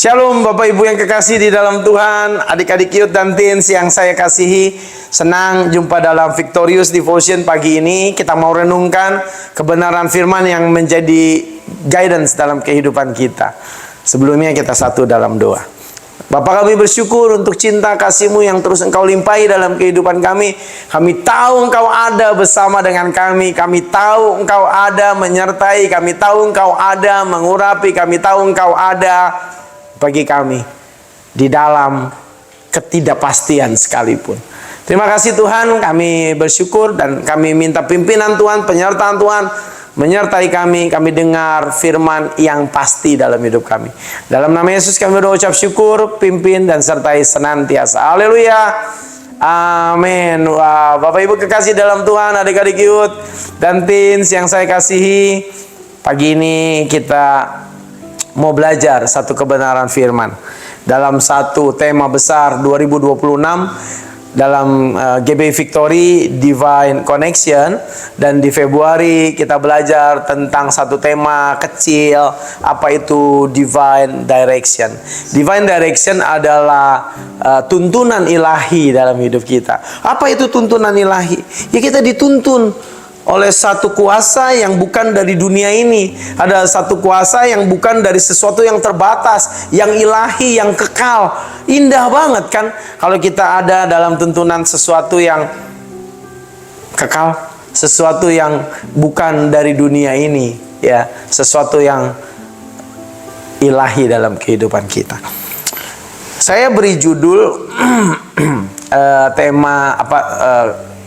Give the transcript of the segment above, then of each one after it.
Shalom Bapak Ibu yang kekasih di dalam Tuhan, adik-adik youth dan teens yang saya kasihi. Senang jumpa dalam Victorious Devotion pagi ini. Kita mau renungkan kebenaran firman yang menjadi guidance dalam kehidupan kita. Sebelumnya kita satu dalam doa. Bapa, kami bersyukur untuk cinta kasih-Mu yang terus Engkau limpahi dalam kehidupan kami. Kami tahu Engkau ada bersama dengan kami. Kami tahu Engkau ada menyertai. Kami tahu Engkau ada mengurapi. Kami tahu Engkau ada bagi kami di dalam ketidakpastian sekalipun. Terima kasih Tuhan, kami bersyukur dan kami minta pimpinan Tuhan, penyertaan Tuhan menyertai kami. Kami dengar firman yang pasti dalam hidup kami. Dalam nama Yesus kami berdoa, ucap syukur, pimpin dan sertai senantiasa. Haleluya. Amin. Wow, Bapak Ibu kekasih dalam Tuhan, adik-adik youth dan teens yang saya kasihi, pagi ini kita mau belajar satu kebenaran firman dalam satu tema besar 2026 dalam GB Victory Divine Connection. Dan di Februari kita belajar tentang satu tema kecil, apa itu Divine Direction. Divine Direction adalah tuntunan ilahi dalam hidup kita. Apa itu tuntunan ilahi? Ya, kita dituntun oleh satu kuasa yang bukan dari dunia ini. Ada satu kuasa yang bukan dari sesuatu yang terbatas, yang ilahi, yang kekal. Indah banget kan kalau kita ada dalam tuntunan sesuatu yang kekal, sesuatu yang bukan dari dunia ini, ya, sesuatu yang ilahi dalam kehidupan kita. Saya beri judul tema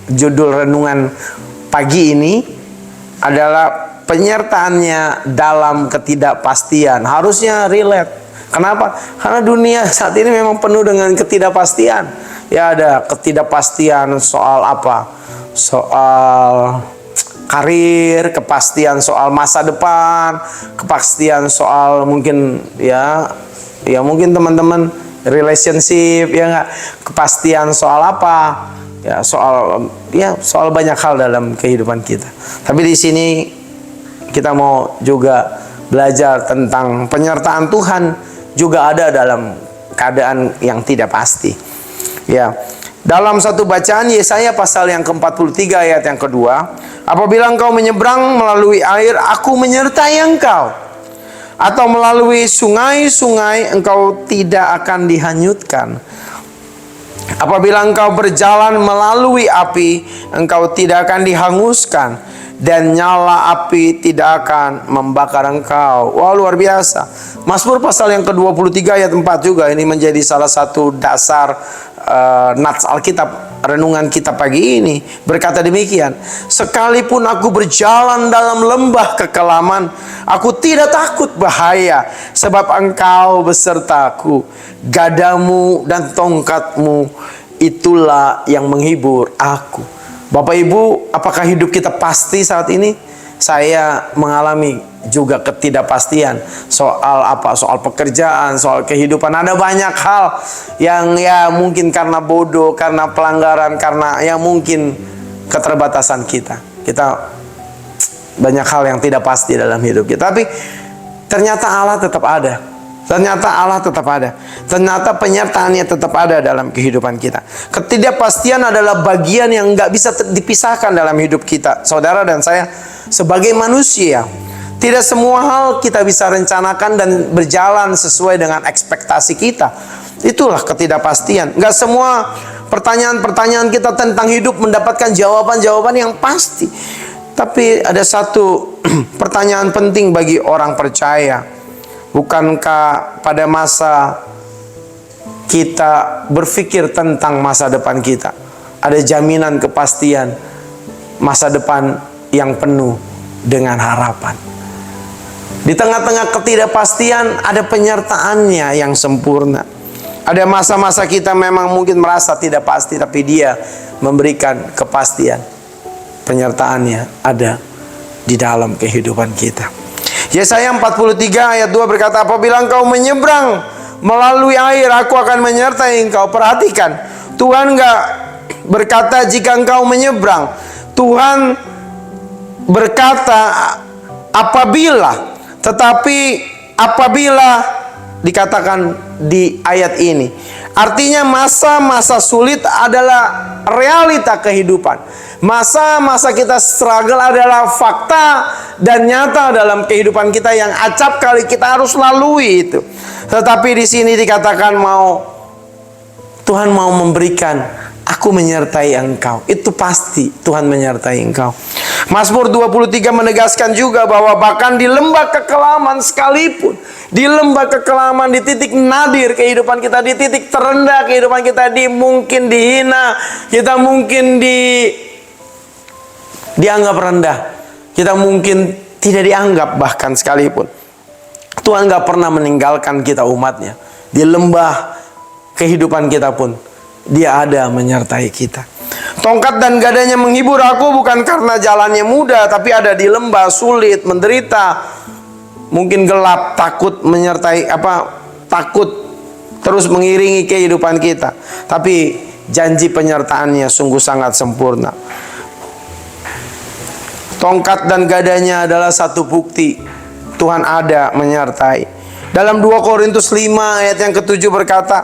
judul renungan pagi ini adalah penyertaannya dalam ketidakpastian. Harusnya relate. Kenapa? Karena dunia saat ini memang penuh dengan ketidakpastian. Ya, ada ketidakpastian soal apa? Soal karir, kepastian soal masa depan, kepastian soal mungkin mungkin teman-teman relationship, ya enggak? Kepastian soal apa? Ya, soal banyak hal dalam kehidupan kita. Tapi di sini kita mau juga belajar tentang penyertaan Tuhan juga ada dalam keadaan yang tidak pasti. Ya. Dalam satu bacaan Yesaya pasal yang ke-43 ayat yang kedua, apabila engkau menyeberang melalui air, aku menyertai engkau. Atau melalui sungai-sungai, engkau tidak akan dihanyutkan. Apabila engkau berjalan melalui api, engkau tidak akan dihanguskan, dan nyala api tidak akan membakar engkau. Wah, luar biasa. Mazmur pasal yang ke-23 ayat 4 juga ini menjadi salah satu dasar nats Alkitab renungan kita pagi ini. Berkata demikian, sekalipun aku berjalan dalam lembah kekelaman, aku tidak takut bahaya, sebab engkau besertaku. Gadamu dan tongkatmu itulah yang menghibur aku. Bapak Ibu, apakah hidup kita pasti saat ini? Saya mengalami juga ketidakpastian soal apa? Soal pekerjaan, soal kehidupan. Ada banyak hal yang mungkin karena bodoh, karena pelanggaran, karena mungkin keterbatasan kita. Kita banyak hal yang tidak pasti dalam hidup kita. Tapi ternyata Allah tetap ada. Ternyata Allah tetap ada. Ternyata penyertaannya tetap ada dalam kehidupan kita. Ketidakpastian adalah bagian yang nggak bisa dipisahkan dalam hidup kita, saudara dan saya sebagai manusia. Tidak semua hal kita bisa rencanakan dan berjalan sesuai dengan ekspektasi kita. Itulah ketidakpastian. Nggak semua pertanyaan-pertanyaan kita tentang hidup mendapatkan jawaban-jawaban yang pasti. Tapi ada satu pertanyaan penting bagi orang percaya. Bukankah pada masa kita berpikir tentang masa depan kita, ada jaminan kepastian masa depan yang penuh dengan harapan? Di tengah-tengah ketidakpastian ada penyertaannya yang sempurna. Ada masa-masa kita memang mungkin merasa tidak pasti, tapi Dia memberikan kepastian. Penyertaannya ada di dalam kehidupan kita. Yesaya 43 ayat 2 berkata, apabila engkau menyeberang melalui air, aku akan menyertai engkau. Perhatikan, Tuhan gak berkata jika engkau menyeberang. Tuhan berkata apabila. Tetapi apabila dikatakan di ayat ini. Artinya masa-masa sulit adalah realita kehidupan. Masa-masa kita struggle adalah fakta dan nyata dalam kehidupan kita yang acap kali kita harus lalui itu. Tetapi di sini dikatakan Tuhan mau memberikan, aku menyertai engkau. Itu pasti Tuhan menyertai engkau. Mazmur 23 menegaskan juga bahwa bahkan di lembah kekelaman sekalipun, di lembah kekelaman, di titik nadir kehidupan kita, di titik terendah kehidupan kita, mungkin dihina, kita mungkin dianggap rendah, kita mungkin tidak dianggap bahkan sekalipun, Tuhan gak pernah meninggalkan kita umatnya. Di lembah kehidupan kita pun Dia ada menyertai kita. Tongkat dan gadanya menghibur aku, bukan karena jalannya mudah, tapi ada di lembah sulit, menderita, mungkin gelap, takut menyertai takut terus mengiringi kehidupan kita. Tapi janji penyertaannya sungguh sangat sempurna. Tongkat dan gadanya adalah satu bukti Tuhan ada menyertai. Dalam 2 Korintus 5 ayat yang ke-7 berkata,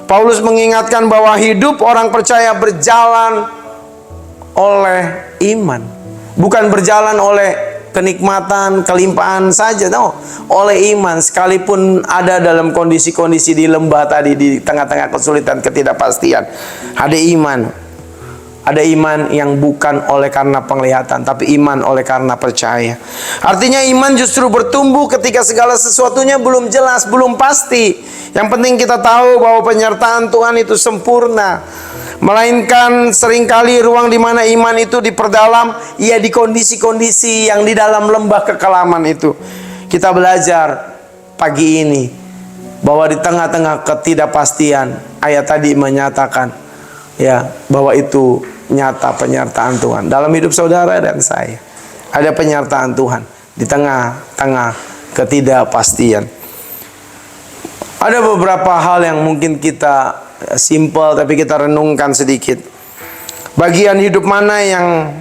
Paulus mengingatkan bahwa hidup orang percaya berjalan oleh iman, bukan berjalan oleh kenikmatan, kelimpahan saja, oleh iman. Sekalipun ada dalam kondisi-kondisi di lembah tadi, di tengah-tengah kesulitan, ketidakpastian, ada iman. Ada iman yang bukan oleh karena penglihatan, tapi iman oleh karena percaya. Artinya iman justru bertumbuh ketika segala sesuatunya belum jelas, belum pasti. Yang penting kita tahu bahwa penyertaan Tuhan itu sempurna. Melainkan seringkali ruang di mana iman itu diperdalam, ya di kondisi-kondisi yang di dalam lembah kekelaman itu. Kita belajar pagi ini bahwa di tengah-tengah ketidakpastian, ayat tadi menyatakan ya bahwa itu nyata penyertaan Tuhan dalam hidup saudara dan saya. Ada penyertaan Tuhan di tengah-tengah ketidakpastian. Ada beberapa hal yang mungkin kita simple, tapi kita renungkan sedikit. Bagian hidup mana yang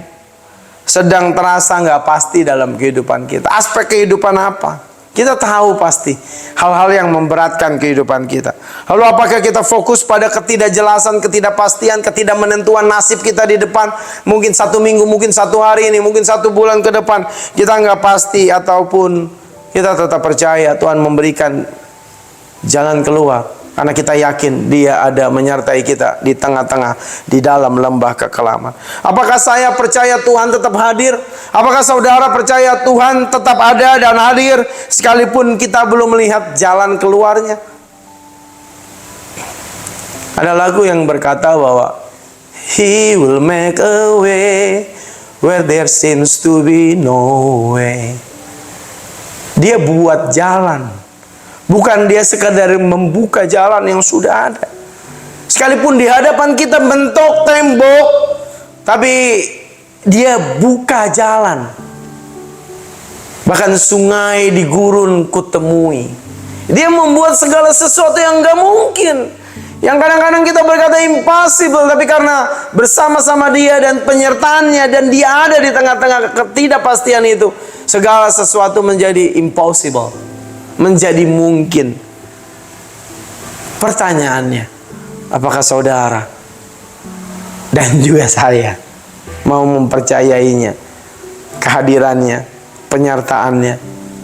sedang terasa nggak pasti dalam kehidupan kita? Aspek kehidupan apa? Kita tahu pasti hal-hal yang memberatkan kehidupan kita. Lalu apakah kita fokus pada ketidakjelasan, ketidakpastian, ketidakmenentuan nasib kita di depan? Mungkin 1 minggu, mungkin 1 hari ini, mungkin 1 bulan ke depan. Kita nggak pasti, ataupun kita tetap percaya Tuhan memberikan jalan keluar. Karena kita yakin Dia ada menyertai kita di tengah-tengah, di dalam lembah kekelaman. Apakah saya percaya Tuhan tetap hadir? Apakah saudara percaya Tuhan tetap ada dan hadir sekalipun kita belum melihat jalan keluarnya? Ada lagu yang berkata bahwa He will make a way where there seems to be no way. Dia buat jalan. Bukan Dia sekadar membuka jalan yang sudah ada. Sekalipun di hadapan kita bentuk tembok, tapi Dia buka jalan. Bahkan sungai di gurun kutemui. Dia membuat segala sesuatu yang gak mungkin, yang kadang-kadang kita berkata impossible, tapi karena bersama-sama Dia dan penyertaannya, dan Dia ada di tengah-tengah ketidakpastian itu, segala sesuatu menjadi impossible, menjadi mungkin. Pertanyaannya, apakah saudara dan juga saya mau mempercayainya, kehadirannya, penyertaannya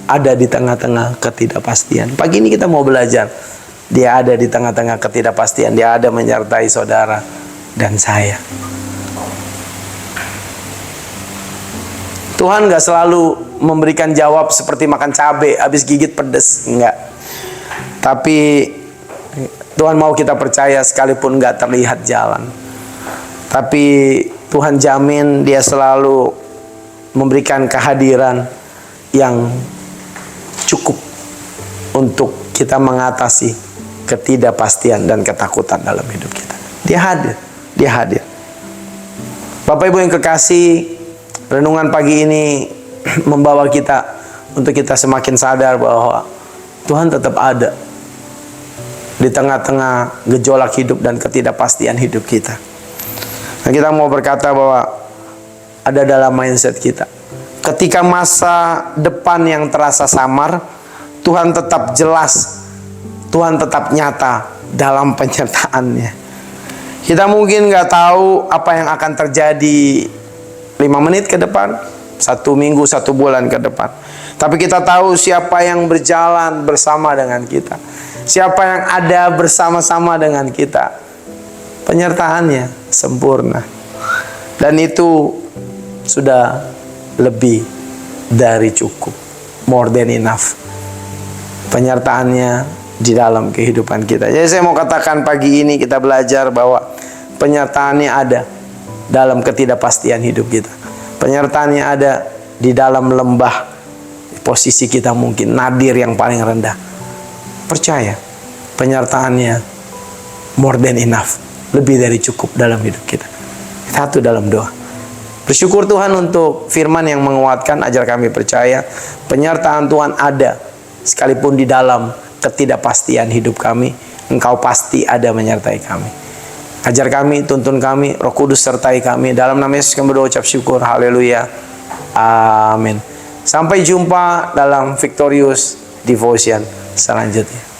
ada di tengah-tengah ketidakpastian? Pagi ini kita mau belajar, Dia ada di tengah-tengah ketidakpastian, Dia ada menyertai saudara dan saya. Tuhan gak selalu memberikan jawab seperti makan cabai habis gigit pedes, enggak. Tapi Tuhan mau kita percaya sekalipun gak terlihat jalan. Tapi Tuhan jamin Dia selalu memberikan kehadiran yang cukup untuk kita mengatasi ketidakpastian dan ketakutan dalam hidup kita. Dia hadir, Dia hadir. Bapak Ibu yang kekasih, renungan pagi ini membawa kita untuk kita semakin sadar bahwa Tuhan tetap ada di tengah-tengah gejolak hidup dan ketidakpastian hidup kita. Nah, kita mau berkata bahwa ada dalam mindset kita. Ketika masa depan yang terasa samar, Tuhan tetap jelas. Tuhan tetap nyata dalam penyertaannya. Kita mungkin nggak tahu apa yang akan terjadi 5 menit ke depan, 1 minggu, 1 bulan ke depan. Tapi kita tahu siapa yang berjalan bersama dengan kita, siapa yang ada bersama-sama dengan kita. Penyertaannya sempurna, dan itu sudah lebih dari cukup, more than enough. Penyertaannya di dalam kehidupan kita. Jadi saya mau katakan pagi ini kita belajar bahwa penyertaannya ada dalam ketidakpastian hidup kita. Penyertaannya ada di dalam lembah posisi kita mungkin nadir yang paling rendah. Percaya, penyertaannya more than enough, lebih dari cukup dalam hidup kita. Satu dalam doa. Bersyukur Tuhan untuk firman yang menguatkan. Ajar kami percaya penyertaan Tuhan ada sekalipun di dalam ketidakpastian hidup kami. Engkau pasti ada menyertai kami. Ajar kami, tuntun kami, Roh Kudus sertai kami. Dalam nama Yesus kami berdoa ucap syukur. Haleluya. Amin. Sampai jumpa dalam Victorious Devotion selanjutnya.